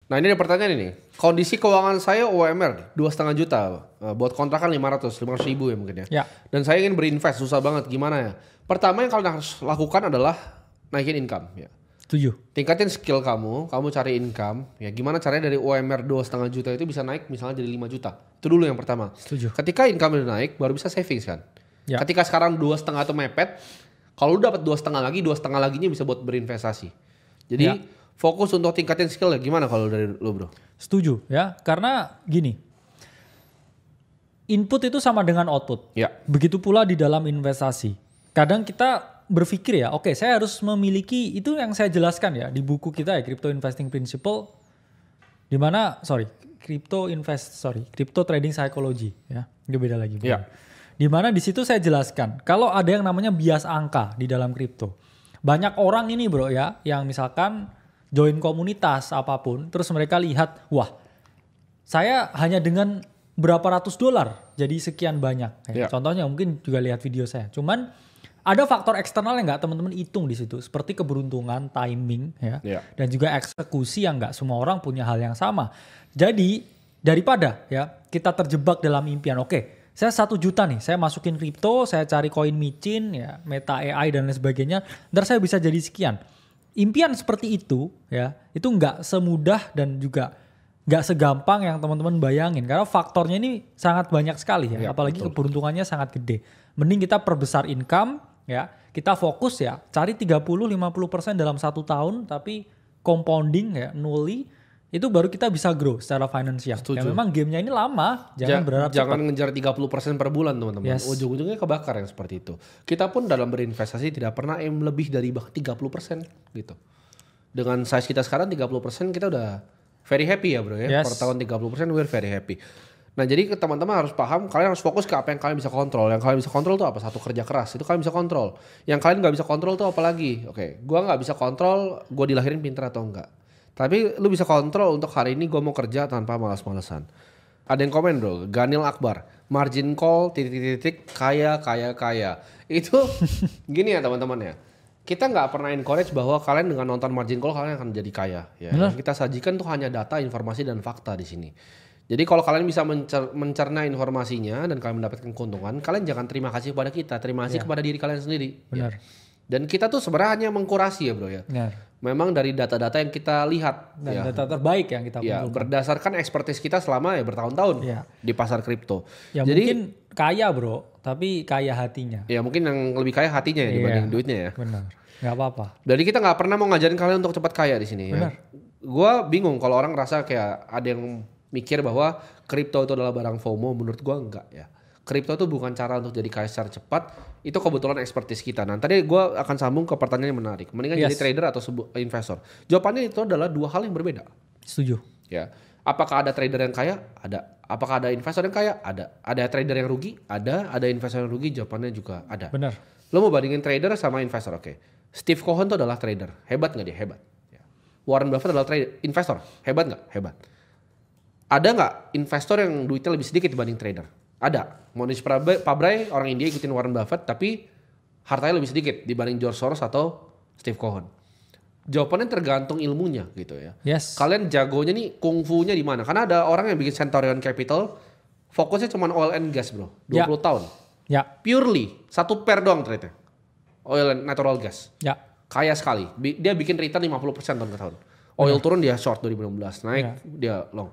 Nah ini ada pertanyaan ini. Kondisi keuangan saya UMR 2,5 juta. Buat kontrakan 500 ribu ya mungkin ya. Ya. Dan saya ingin berinvest, susah banget. Gimana ya? Pertama yang kalian harus lakukan adalah naikin income. Ya. Setuju. Tingkatin skill kamu cari income. Ya gimana caranya dari UMR 2,5 juta itu bisa naik misalnya jadi 5 juta. Itu dulu yang pertama. Setuju. Ketika income udah naik baru bisa savings kan. Ya. Ketika sekarang 2,5 itu mepet. Kalau lu dapat 2,5 lagi, 2,5 laginya bisa buat berinvestasi. Jadi Ya. fokus untuk tingkatin skill ya. Gimana kalau dari lu bro? Setuju ya, karena gini, input itu sama dengan output. Ya. Begitu pula di dalam investasi. Kadang kita berpikir ya, oke, saya harus memiliki, itu yang saya jelaskan ya di buku kita ya, Crypto Investing Principle, Crypto Trading Psychology ya, itu beda lagi. Ya. Di mana di situ saya jelaskan, kalau ada yang namanya bias angka di dalam kripto. Banyak orang ini bro ya, yang misalkan join komunitas apapun, terus mereka lihat, wah, saya hanya dengan berapa ratus dolar jadi sekian banyak. Ya. Contohnya mungkin juga lihat video saya. Cuman ada faktor eksternal yang nggak teman-teman hitung di situ, seperti keberuntungan, timing, ya, dan juga eksekusi yang nggak semua orang punya hal yang sama. Jadi daripada ya kita terjebak dalam impian, oke, saya 1 juta nih, saya masukin kripto, saya cari koin micin, ya, Meta AI dan lain sebagainya, ntar saya bisa jadi sekian. Impian seperti itu, ya, itu nggak semudah dan juga nggak segampang yang teman-teman bayangin, karena faktornya ini sangat banyak sekali ya, apalagi betul. Keberuntungannya sangat gede. Mending kita perbesar income, ya, kita fokus ya, cari 30-50% dalam 1 tahun, tapi compounding ya, nully, itu baru kita bisa grow secara finansial. Ya memang gamenya ini lama, jangan berharap jangan ngejar 30% per bulan teman-teman. Yes. Ujung-ujungnya kebakar yang seperti itu. Kita pun dalam berinvestasi tidak pernah aim lebih dari 30% gitu. Dengan size kita sekarang 30% kita udah very happy ya bro ya. Yes. Per tahun 30% we're very happy. Nah jadi teman-teman harus paham, kalian harus fokus ke apa yang kalian bisa kontrol. Yang kalian bisa kontrol tuh apa? Satu, kerja keras, itu kalian bisa kontrol. Yang kalian gak bisa kontrol tuh apa lagi? Oke, gua gak bisa kontrol gua dilahirin pintar atau enggak. Tapi lu bisa kontrol untuk hari ini gue mau kerja tanpa malas-malesan. Ada yang komen bro, Ganil Akbar, margin call titik-titik kaya. Itu gini ya teman-teman ya. Kita nggak pernah encourage bahwa kalian dengan nonton margin call kalian akan jadi kaya. Ya. Yang kita sajikan tuh hanya data, informasi dan fakta di sini. Jadi kalau kalian bisa mencerna informasinya dan kalian mendapatkan keuntungan, kalian jangan terima kasih kepada kita, terima kasih kepada diri kalian sendiri. Benar. Ya. Dan kita tuh sebenarnya hanya mengkurasi ya bro ya. Benar. Memang dari data-data yang kita lihat dan ya, data terbaik yang kita kumpulkan. Berdasarkan expertise kita selama ya bertahun-tahun di pasar kripto. Ya jadi, mungkin kaya bro, tapi kaya hatinya. Ya mungkin yang lebih kaya hatinya ya dibanding duitnya ya. Benar, nggak apa-apa. Jadi kita nggak pernah mau ngajarin kalian untuk cepat kaya di sini. Benar. Ya. Gua bingung kalau orang ngerasa kayak ada yang mikir bahwa kripto itu adalah barang FOMO. Menurut gua enggak ya. Kripto itu bukan cara untuk jadi kaya secara cepat. Itu kebetulan expertise kita. Nah tadi gue akan sambung ke pertanyaan yang menarik. Mendingan jadi trader atau investor? Jawabannya itu adalah dua hal yang berbeda. Setuju. Ya. Apakah ada trader yang kaya? Ada. Apakah ada investor yang kaya? Ada. Ada trader yang rugi? Ada. Ada investor yang rugi? Jawabannya juga ada. Benar. Lo mau bandingin trader sama investor? Oke. Steve Cohen itu adalah trader. Hebat nggak dia? Hebat. Ya. Warren Buffett adalah investor. Hebat nggak? Hebat. Ada nggak investor yang duitnya lebih sedikit dibanding trader? Ada. Mohnish Pabrai orang India ikutin Warren Buffett tapi hartanya lebih sedikit dibanding George Soros atau Steve Cohen. Jawabannya tergantung ilmunya gitu ya. Yes. Kalian jagonya nih kungfunya di mana? Karena ada orang yang bikin Centurion Capital fokusnya cuma oil and gas bro. 20 tahun. Ya. Purely. 1 pair doang trade-nya. Oil and natural gas. Ya. Kaya sekali. Dia bikin return 50% tahun ke tahun. Oil turun dia short 2016. Naik dia long.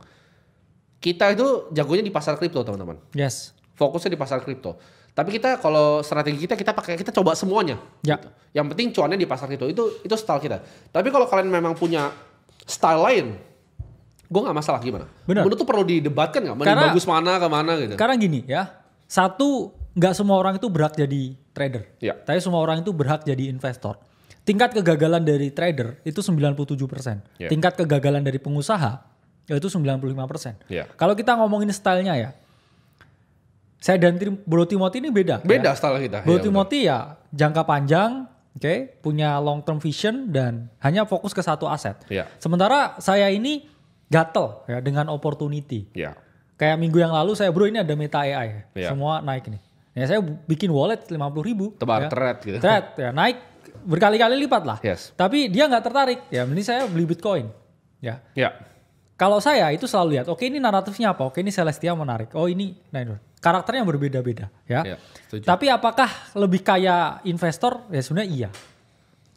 Kita itu jagonya di pasar kripto teman-teman. Yes. Fokusnya di pasar kripto. Tapi kita kalau strategi kita coba semuanya. Ya. Gitu. Yang penting cuannya di pasar kripto itu style kita. Tapi kalau kalian memang punya style lain, gue nggak masalah gimana. Benar. Menurut tuh perlu didebatkan nggak? Mana bagus mana kemana gitu. Karena gini ya, satu nggak semua orang itu berhak jadi trader. Ya. Tapi semua orang itu berhak jadi investor. Tingkat kegagalan dari trader itu 97%. Ya. Tingkat kegagalan dari pengusaha yaitu 95%. Ya. Kalau kita ngomongin stylenya ya, saya dan Bro Timothy ini beda. Beda ya. style kita. Bro Timothy ya jangka panjang, punya long term vision dan hanya fokus ke satu aset. Ya. Sementara saya ini gatel ya dengan opportunity. Ya. Kayak minggu yang lalu saya bro ini ada Meta AI Ya. semua naik nih. Ya saya bikin wallet 50.000. Tebar thread gitu. Thread ya naik berkali-kali lipat lah. Yes. Tapi dia nggak tertarik. Ya mending saya beli Bitcoin. Ya. Ya. kalau saya itu selalu lihat, oke ini naratifnya apa? Oke ini Celestia menarik. Oh ini, nah karakternya berbeda-beda ya. Tapi apakah lebih kaya investor? Ya sebenarnya iya.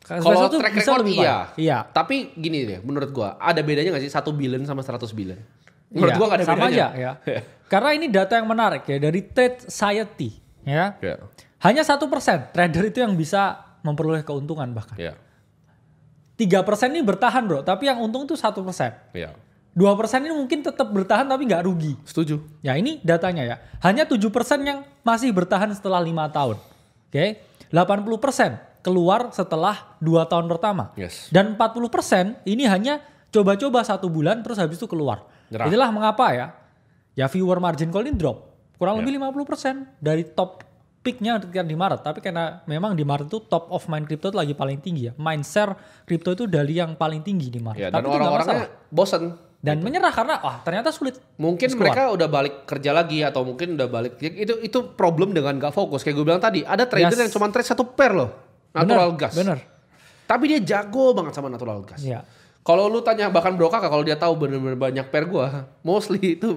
Kalau track record iya. Tapi gini deh, menurut gua ada bedanya nggak sih 1 billion sama 100 billion? Menurut gua nggak ada sama bedanya. Sama aja ya. Karena ini data yang menarik ya dari Trade Society ya. Hanya 1% trader itu yang bisa memperoleh keuntungan bahkan. 3% ini bertahan bro, tapi yang untung itu 1%. 2% ini mungkin tetap bertahan tapi nggak rugi. Setuju. Ya ini datanya ya. Hanya 7% yang masih bertahan setelah 5 tahun. Oke. 80% keluar setelah 2 tahun pertama. Dan 40% ini hanya coba-coba 1 bulan terus habis itu keluar. Itulah mengapa ya viewer margin call ini drop. Kurang lebih 50% dari top peaknya ketika di Maret. Tapi karena memang di Maret itu top of mind crypto itu lagi paling tinggi ya. Mind share crypto itu dari yang paling tinggi di Maret. Dan orang-orangnya bosen. Dan menyerah karena ternyata sulit. Mungkin mereka udah balik kerja lagi atau mungkin udah balik. Itu problem dengan gak fokus. Kayak gue bilang tadi, ada trader yang cuma trade 1 pair loh. Natural gas. Bener. Tapi dia jago banget sama natural gas. Iya. Kalau lu tanya bahkan Bro Kakak kalau dia tahu bener-bener banyak pair gua, mostly itu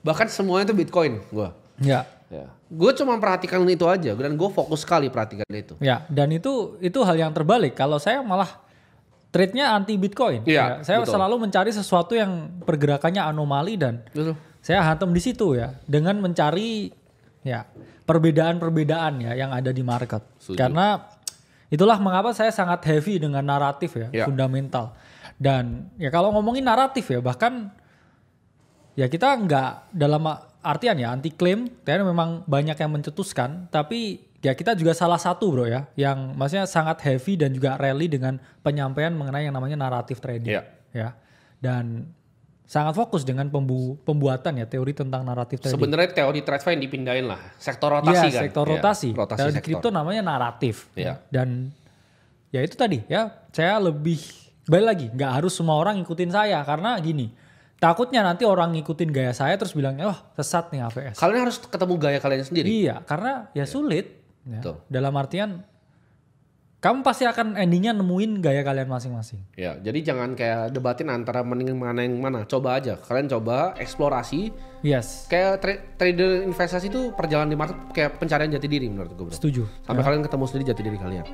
bahkan semuanya itu Bitcoin gua. Iya. Gue cuma perhatikan itu aja dan gue fokus sekali perhatikan itu. Ya, dan itu hal yang terbalik. Kalau saya malah trade-nya anti Bitcoin. Iya, saya selalu mencari sesuatu yang pergerakannya anomali dan saya hantam di situ ya dengan mencari perbedaan-perbedaan ya yang ada di market. Karena itulah mengapa saya sangat heavy dengan naratif ya, fundamental. Dan ya kalau ngomongin naratif ya bahkan ya kita nggak dalam artian ya anti klaim, karena memang banyak yang mencetuskan, tapi ya kita juga salah satu bro ya, yang maksudnya sangat heavy dan juga rally dengan penyampaian mengenai yang namanya naratif trading ya, dan sangat fokus dengan pembuatan ya teori tentang naratif trading. Sebenarnya teori TradFi yang dipindahin lah, sektor rotasi kan? Sektor rotasi. Dan di kripto namanya naratif. Dan ya itu tadi ya, saya lebih balik lagi, nggak harus semua orang ngikutin saya karena gini. Takutnya nanti orang ngikutin gaya saya terus bilangnya, sesat nih AVS. Kalian harus ketemu gaya kalian sendiri. Iya, karena sulit. Ya. Dalam artian, kamu pasti akan endingnya nemuin gaya kalian masing-masing. Ya, jadi jangan kayak debatin antara mending mana yang mana. Coba aja, kalian coba eksplorasi. Kayak trader investasi itu perjalanan di market kayak pencarian jati diri menurut gue bro. Setuju. Sampai kalian ketemu sendiri jati diri kalian.